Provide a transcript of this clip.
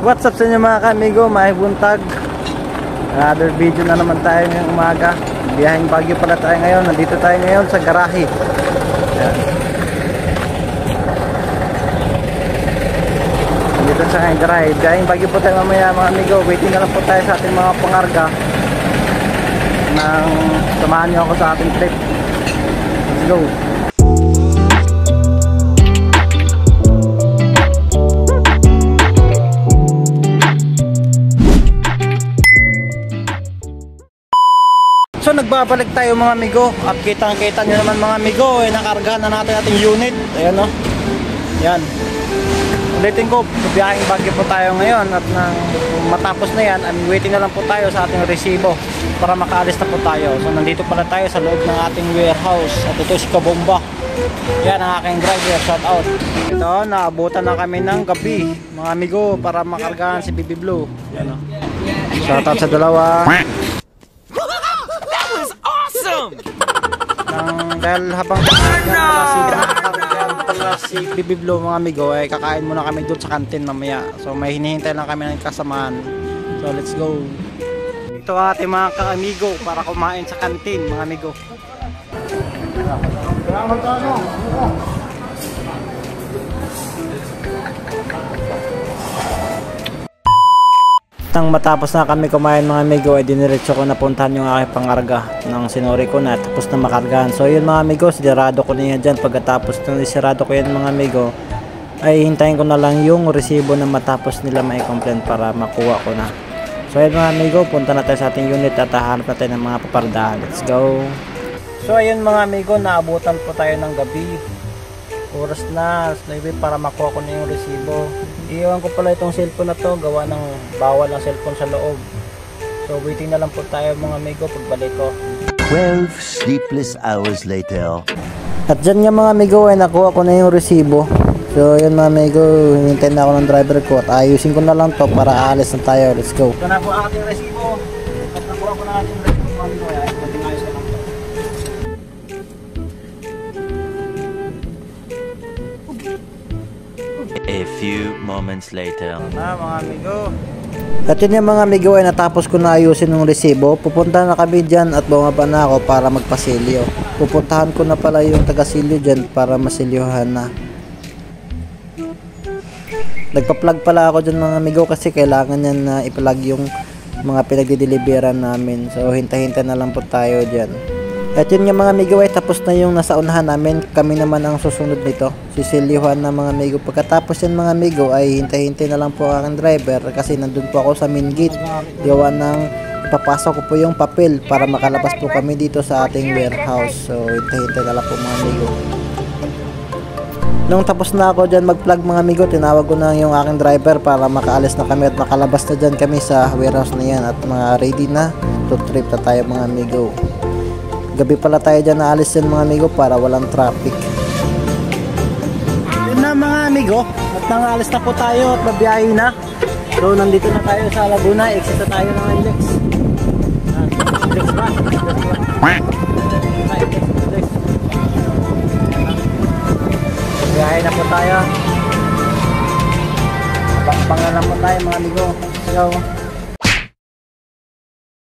What's up sa inyo mga kamigo, may buntag. Another video na naman tayo ngayong umaga. Biyaheng Baguio pala tayo ngayon. Nandito tayo ngayon sa garahe. Ayan. Nandito sa aking garahe. Biyaheng Baguio po tayo mamaya mga amigo. Waiting na lang po tayo sa ating mga pangarga nang samahan nyo ako sa ating trip. Let's go. So nagbabalik tayo mga amigo at kitang-kita nyo naman mga amigo, nakargahan na natin ating unit. Ayan o. Yan. Ulitin ko, biyaheng Baguio po tayo ngayon at nang matapos na yan, waiting na lang po tayo sa ating resibo para makaalis na po tayo. So nandito pala tayo sa loob ng ating warehouse at ito si Kabomba. Yan ang aking driver, shout out. Ito, naabutan na kami ng gabi mga amigo para makargahan si Bibi Blue. Yan o. Shout out sa dalawa. Dahil habang si Bibi Blue mga amigo ay kakain muna kami doon sa kantin mamaya. So may hinihintay lang kami ng kasamaan. So let's go. Ito ang ating mga ka-amigo para kumain sa kantin mga amigo. Nang matapos na kami kumain mga amigo ay diniretso ko na puntahan yung aking pangarga ng sinuri ko na tapos na makargahan. So yun mga amigo, sinirado ko na yan dyan. Pagkatapos na sinirado ko yan mga amigo ay hintayin ko na lang yung resibo na matapos nila mai-complain para makuha ko na. So yun mga amigo, punta na tayo sa ating unit at hahanap na tayo ng mga papardahan. Let's go. So ayun mga amigo, naabutan po tayo ng gabi. Oras na para makuha ko na yung resibo. Iiwan ko pala itong cellphone na to, gawa ng bawal ang cellphone sa loob. So waiting na lang po tayo mga amigo pagbalik ko. 12 sleepless hours later. At dyan nga mga amigo ay nakuha ko na yung resibo. So yun mga amigo, hinintay na ako ng driver ko at ayusin ko na lang to para aalis na tayo. Let's go. Ito na po ang ating resibo. At nakuha ko na ating resibo mga amigo. Ay, konting ayos ko lang to. A few moments later. Na mga amigo. At yun yung mga amigo ay natapos ko na ayusin ng resibo. Pupunta na kami dyan at bumaba na ako para magpasilyo. Pupuntahan ko na pala yung taga-silyo dyan para masilyohan na. Nagpa-plug pala ako dyan mga amigo kasi kailangan yan na i-plug yung mga pinagdideliveran namin. So hintay-hintay na lang po tayo dyan. At yun nga mga amigo ay tapos na yung nasa unahan namin. Kami naman ang susunod nito. Sisilyuhan na mga amigo. Pagkatapos yan mga amigo ay hintay-hintay na lang po ang aking driver kasi nandun po ako sa main gate. Gawa ng ipapasok ko po yung papel para makalabas po kami dito sa ating warehouse. So hintay-hintay na lang po mga amigo. Nung tapos na ako dyan mag-plug mga amigo, tinawag ko na yung aking driver para makaalis na kami at makalabas na dyan kami sa warehouse na yan at mga ready na to trip na tayo mga amigo. Gabi pala tayo dyan naalis yan mga amigo para walang traffic. Yun na mga amigo, at nangaalis na po tayo at mabiyahe na. So nandito na tayo sa Laguna, exit na tayo ng Lex. Lex ba? Biyahe na po tayo. Pangpangan na po tayo mga amigo. Yo.